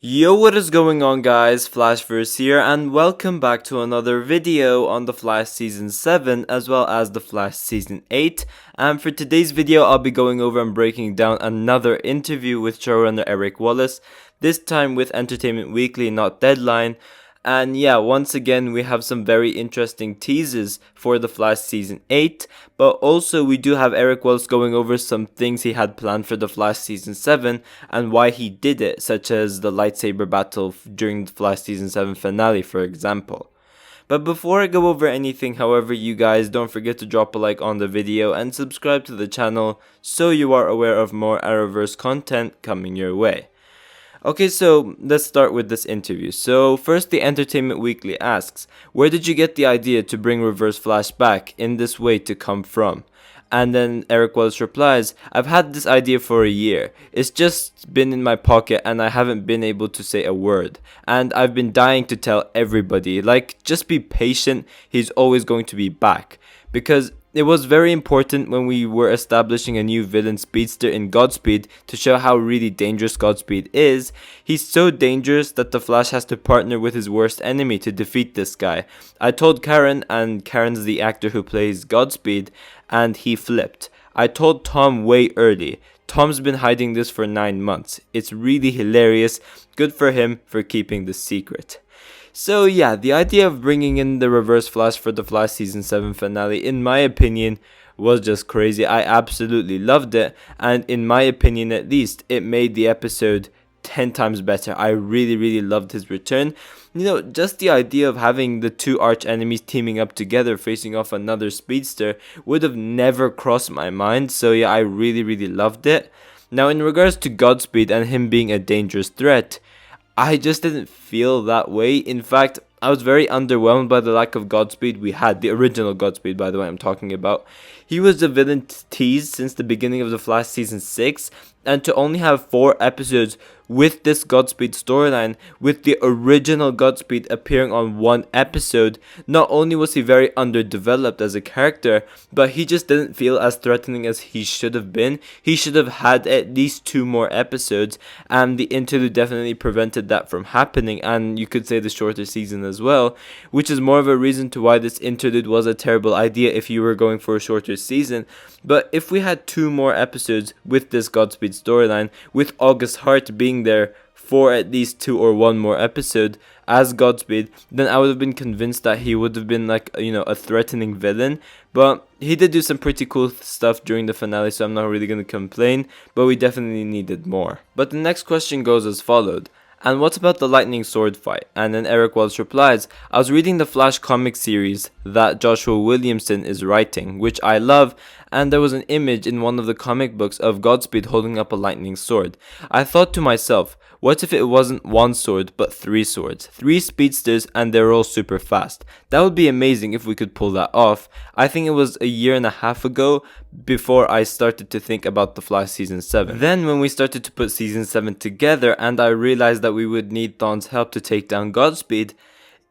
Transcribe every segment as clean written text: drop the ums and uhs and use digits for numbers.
Yo, what is going on, guys? Flashverse here, and welcome back to another video on The Flash Season 7 as well as The Flash Season 8. And for today's video, I'll be going over and breaking down another interview with showrunner Eric Wallace, this time with Entertainment Weekly, not Deadline. And yeah, once again, we have some very interesting teases for The Flash Season 8, but also we do have Eric Wallace going over some things he had planned for The Flash Season 7 and why he did it, such as the lightsaber battle during The Flash Season 7 finale, for example. But before I go over anything, however, you guys don't forget to drop a like on the video and subscribe to the channel so you are aware of more Arrowverse content coming your way. Okay, so let's start with this interview. So first, the Entertainment Weekly asks, where did you get the idea to bring Reverse Flash back in this way to come from? And then Eric Wallace replies, I've had this idea for a year. It's just been in my pocket and I haven't been able to say a word. And I've been dying to tell everybody, like, just be patient, he's always going to be back. Because it was very important when we were establishing a new villain speedster in Godspeed to show how really dangerous Godspeed is. He's so dangerous that the Flash has to partner with his worst enemy to defeat this guy. I told Karen, and Karen's the actor who plays Godspeed, and he flipped. I told Tom way early. Tom's been hiding this for 9 months. It's really hilarious. Good for him for keeping the secret. So yeah, the idea of bringing in the Reverse Flash for the Flash Season 7 finale, in my opinion, was just crazy. I absolutely loved it, and in my opinion at least, it made the episode 10 times better. I really loved his return. You know, just the idea of having the two arch enemies teaming up together facing off another speedster would have never crossed my mind, so yeah, I really loved it. Now, in regards to Godspeed and him being a dangerous threat, I just didn't feel that way. In fact, I was very underwhelmed by the lack of Godspeed we had. The original Godspeed, by the way, I'm talking about. He was the villain teased since the beginning of The Flash Season 6, and to only have 4 episodes with this Godspeed storyline, with the original Godspeed appearing on 1 episode, not only was he very underdeveloped as a character, but he just didn't feel as threatening as he should have been. He should have had at least 2 more episodes, and the interlude definitely prevented that from happening, and you could say the shorter season as well, which is more of a reason to why this interlude was a terrible idea if you were going for a shorter season. But if we had 2 more episodes with this Godspeed storyline, with August Hart being there for at least 2 or 1 more episode as Godspeed, then I would have been convinced that he would have been like, you know, a threatening villain. But he did do some pretty cool stuff during the finale, so I'm not really going to complain, but we definitely needed more. But the next question goes as followed. And what about the lightning sword fight? And then Eric Wallace replies, I was reading the Flash comic series that Joshua Williamson is writing, which I love, and there was an image in one of the comic books of Godspeed holding up a lightning sword. I thought to myself, what if it wasn't 1 sword but 3 swords? 3 speedsters and they're all super fast. That would be amazing if we could pull that off. I think it was a year and a half ago before I started to think about The Flash Season 7. Then when we started to put Season 7 together and I realized that we would need Dawn's help to take down Godspeed,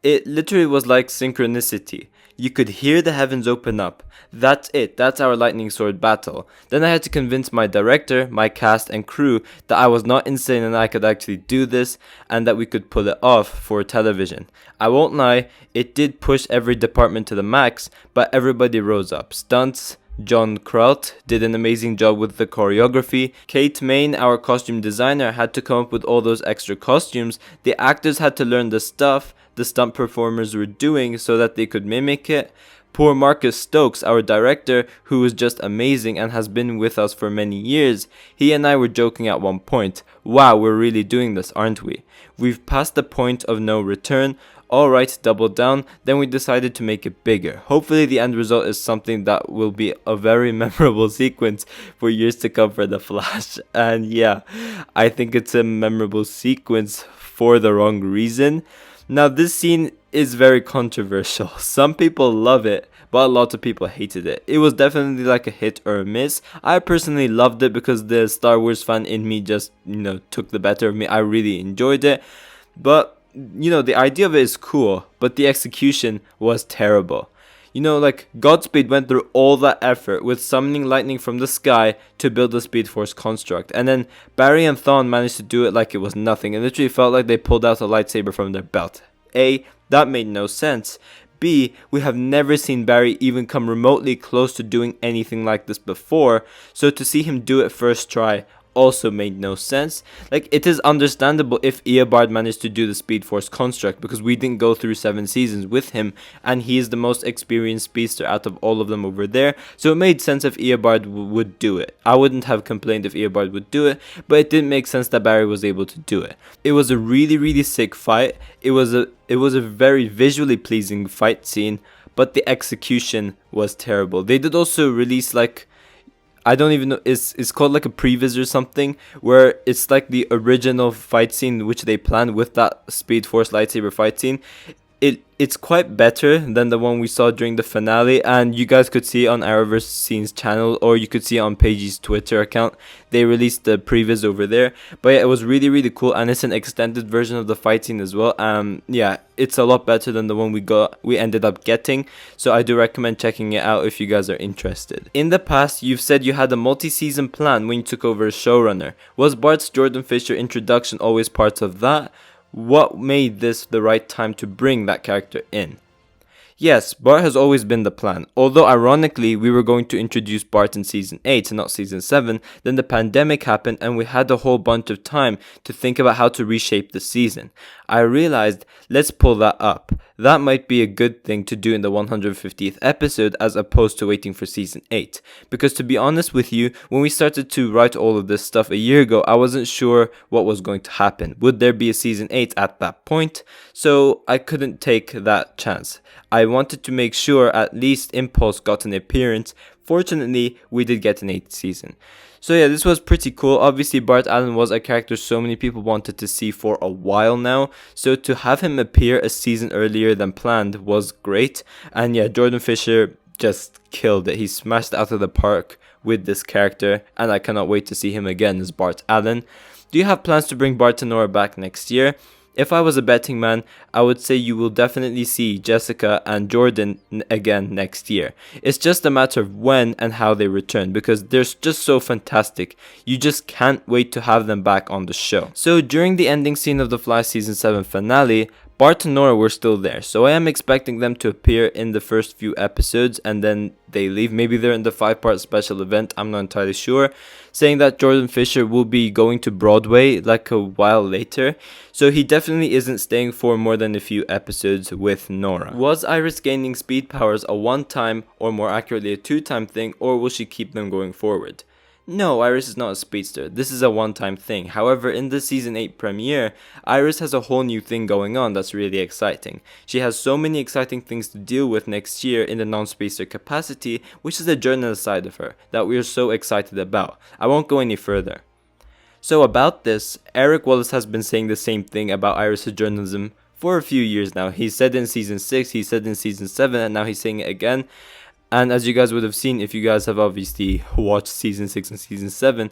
it literally was like synchronicity. You could hear the heavens open up. That's it. That's our lightning sword battle. Then I had to convince my director, my cast and crew that I was not insane and I could actually do this and that we could pull it off for television. I won't lie, it did push every department to the max, but everybody rose up. Stunts, John Kraut did an amazing job with the choreography. Kate Main, our costume designer, had to come up with all those extra costumes. The actors had to learn the stuff the stunt performers were doing so that they could mimic it. Poor Marcus Stokes, our director, who is just amazing and has been with us for many years, he and I were joking at one point, wow, we're really doing this, aren't we? We've passed the point of no return. Alright, double down. Then we decided to make it bigger. Hopefully the end result is something that will be a very memorable sequence for years to come for The Flash. And yeah, I think it's a memorable sequence for the wrong reason. Now, this scene is very controversial. Some people love it, but a lot of people hated it. It was definitely like a hit or a miss. I personally loved it because the Star Wars fan in me just, took the better of me. I really enjoyed it. But, the idea of it is cool, but the execution was terrible. You know, like, Godspeed went through all that effort with summoning lightning from the sky to build the Speed Force construct, and then Barry and Thawne managed to do it like it was nothing. It literally felt like they pulled out a lightsaber from their belt. A, that made no sense. B, we have never seen Barry even come remotely close to doing anything like this before, so to see him do it first try also made no sense. Like, it is understandable if Eobard managed to do the Speed Force construct, because we didn't go through 7 seasons with him, and he is the most experienced speedster out of all of them over there, so it made sense if Eobard would do it. I wouldn't have complained if Eobard would do it, but it didn't make sense that Barry was able to do it. It was a really sick fight. It was a very visually pleasing fight scene, but the execution was terrible. They did also release, like, I don't even know, it's called like a previs or something, where it's like the original fight scene which they planned with that Speed Force lightsaber fight scene. It's quite better than the one we saw during the finale, and you guys could see it on Arrowverse Scenes channel, or you could see it on Paige's Twitter account. They released the previs over there, but yeah, it was really cool, and it's an extended version of the fight scene as well. Yeah, it's a lot better than the one we ended up getting, so I do recommend checking it out if you guys are interested. In the past, you've said you had a multi-season plan when you took over as showrunner. Was Bart's Jordan Fisher introduction always part of that? What made this the right time to bring that character in? Yes, Bart has always been the plan, although ironically we were going to introduce Bart in season 8 and not season 7, then the pandemic happened and we had a whole bunch of time to think about how to reshape the season. I realized, let's pull that up. That might be a good thing to do in the 150th episode as opposed to waiting for season 8. Because to be honest with you, when we started to write all of this stuff a year ago, I wasn't sure what was going to happen. Would there be a season 8 at that point? So I couldn't take that chance. I wanted to make sure at least Impulse got an appearance. Fortunately, we did get an 8th season. So yeah, this was pretty cool. Obviously, Bart Allen was a character so many people wanted to see for a while now. So to have him appear a season earlier than planned was great. And yeah, Jordan Fisher just killed it. He smashed it out of the park with this character. And I cannot wait to see him again as Bart Allen. Do you have plans to bring Bart and Nora back next year? If I was a betting man, I would say you will definitely see Jessica and Jordan again next year. It's just a matter of when and how they return, because they're just so fantastic. You just can't wait to have them back on the show. So during the ending scene of the Flash Season 7 finale, Bart and Nora were still there, so I am expecting them to appear in the first few episodes and then they leave. Maybe they're in the 5-part special event, I'm not entirely sure. Saying that Jordan Fisher will be going to Broadway like a while later, so he definitely isn't staying for more than a few episodes with Nora. Was Iris gaining speed powers a one-time, or more accurately a two-time thing, or will she keep them going forward? No, Iris is not a speedster. This is a one-time thing. However, in the Season 8 premiere, Iris has a whole new thing going on that's really exciting. She has so many exciting things to deal with next year in the non-speedster capacity, which is the journalist side of her, that we are so excited about. I won't go any further. So about this, Eric Wallace has been saying the same thing about Iris' journalism for a few years now. He said in Season 6, he said in Season 7, and now he's saying it again. And as you guys would have seen, if you guys have obviously watched Season 6 and Season 7,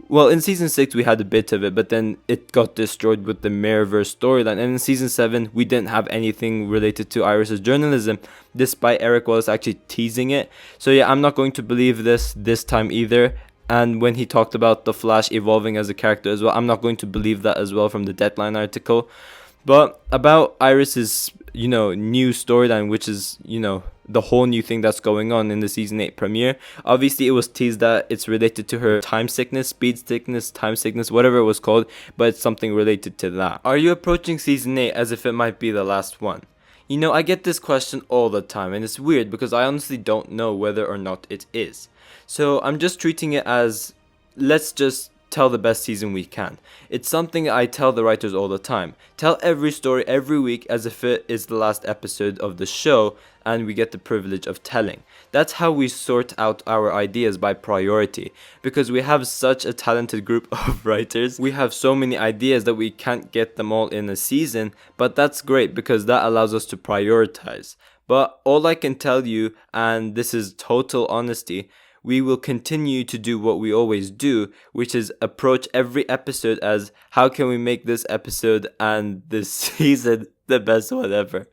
well, in Season 6 we had a bit of it, but then it got destroyed with the Mirrorverse storyline. And in Season 7, we didn't have anything related to Iris' journalism, despite Eric Wallace actually teasing it. So yeah, I'm not going to believe this time either. And when he talked about the Flash evolving as a character as well, I'm not going to believe that as well from the Deadline article. But about Iris's, new storyline, which is, the whole new thing that's going on in the Season 8 premiere. Obviously, it was teased that it's related to her time sickness, speed sickness, time sickness, whatever it was called, but it's something related to that. Are you approaching Season 8 as if it might be the last one? I get this question all the time, and it's weird because I honestly don't know whether or not it is. So I'm just treating it as, let's just tell the best season we can. It's something I tell the writers all the time. Tell every story every week as if it is the last episode of the show and we get the privilege of telling. That's how we sort out our ideas, by priority. Because we have such a talented group of writers. We have so many ideas that we can't get them all in a season, but that's great because that allows us to prioritize. But all I can tell you, and this is total honesty, we will continue to do what we always do, which is approach every episode as, how can we make this episode and this season the best one ever?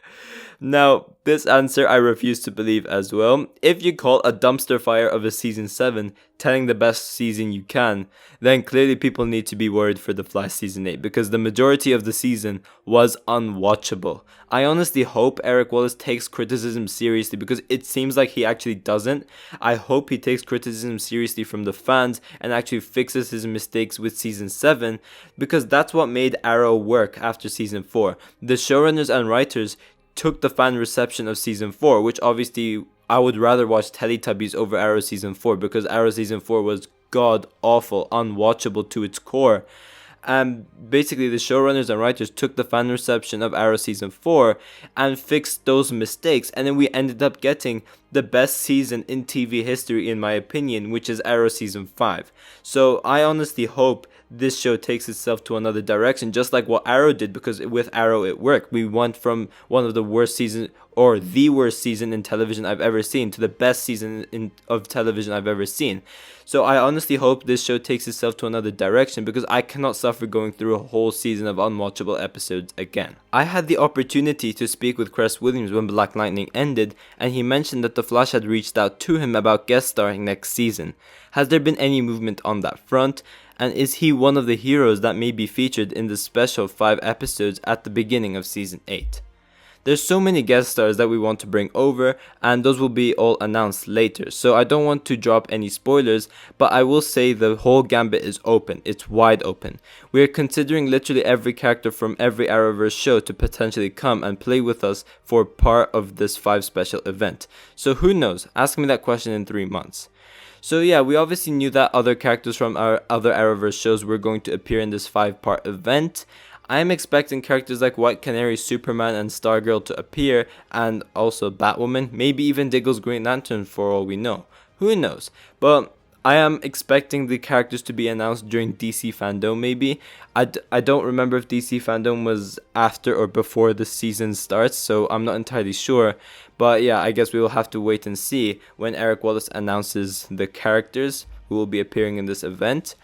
Now, this answer I refuse to believe as well. If you call a dumpster fire of a season 7 telling the best season you can, then clearly people need to be worried for The Flash season 8 because the majority of the season was unwatchable. I honestly hope Eric Wallace takes criticism seriously because it seems like he actually doesn't. I hope he takes criticism seriously from the fans and actually fixes his mistakes with season 7 because that's what made Arrow work after season 4. The showrunners and writers took the fan reception of season 4, which obviously I would rather watch Teletubbies over Arrow season 4 because Arrow season 4 was god awful, unwatchable to its core. And basically the showrunners and writers took the fan reception of Arrow season 4 and fixed those mistakes, and then we ended up getting the best season in TV history in my opinion, which is Arrow season 5. So I honestly hope this show takes itself to another direction, just like what Arrow did, because with Arrow it worked. We went from one of the worst seasons, or the worst season in television I've ever seen, to the best season of television I've ever seen. So I honestly hope this show takes itself to another direction because I cannot suffer going through a whole season of unwatchable episodes again. I had the opportunity to speak with Cress Williams when Black Lightning ended, and he mentioned that The Flash had reached out to him about guest starring next season. Has there been any movement on that front? And is he one of the heroes that may be featured in the special 5 episodes at the beginning of season 8? There's so many guest stars that we want to bring over, and those will be all announced later, so I don't want to drop any spoilers, but I will say the whole gambit is open. It's wide open. We are considering literally every character from every Arrowverse show to potentially come and play with us for part of this 5 special event. So who knows? Ask me that question in 3 months. So yeah, we obviously knew that other characters from our other Arrowverse shows were going to appear in this 5-part event. I am expecting characters like White Canary, Superman, and Stargirl to appear, and also Batwoman, maybe even Diggle's Green Lantern for all we know. Who knows? But I am expecting the characters to be announced during DC Fandom maybe. I don't remember if DC Fandom was after or before the season starts, so I'm not entirely sure. But yeah, I guess we will have to wait and see when Eric Wallace announces the characters who will be appearing in this event.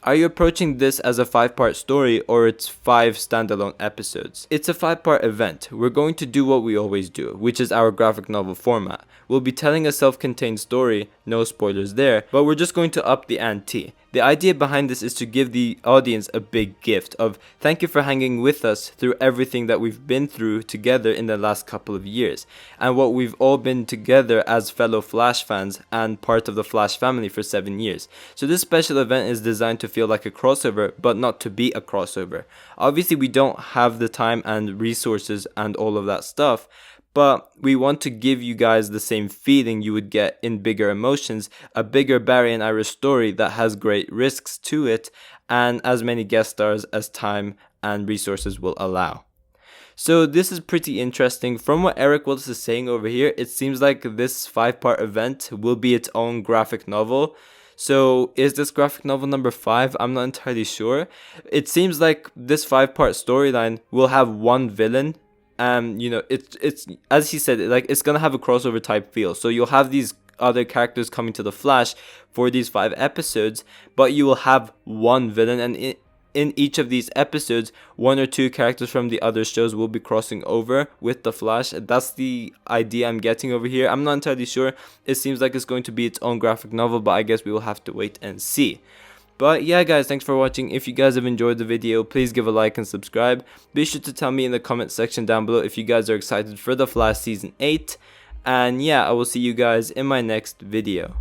Are you approaching this as a 5-part story or it's 5 standalone episodes? It's a 5-part event. We're going to do what we always do, which is our graphic novel format. We'll be telling a self-contained story, no spoilers there, but we're just going to up the ante. The idea behind this is to give the audience a big gift of thank you for hanging with us through everything that we've been through together in the last couple of years, and what we've all been together as fellow Flash fans and part of the Flash family for 7 years. So this special event is designed to feel like a crossover, but not to be a crossover. Obviously we don't have the time and resources and all of that stuff, but we want to give you guys the same feeling you would get in Bigger Emotions, a bigger Barry and Iris story that has great risks to it, and as many guest stars as time and resources will allow. So this is pretty interesting. From what Eric Wallace is saying over here, it seems like this 5-part event will be its own graphic novel. So is this graphic novel number 5? I'm not entirely sure. It seems like this 5-part storyline will have one villain. It's as he said, like it's gonna have a crossover type feel. So you'll have these other characters coming to the Flash for these 5 episodes, but you will have one villain, and in each of these episodes, 1 or 2 characters from the other shows will be crossing over with the Flash. That's the idea I'm getting over here. I'm not entirely sure. It seems like it's going to be its own graphic novel, but I guess we will have to wait and see. But yeah guys, thanks for watching. If you guys have enjoyed the video, please give a like and subscribe. Be sure to tell me in the comment section down below if you guys are excited for The Flash Season 8. And yeah, I will see you guys in my next video.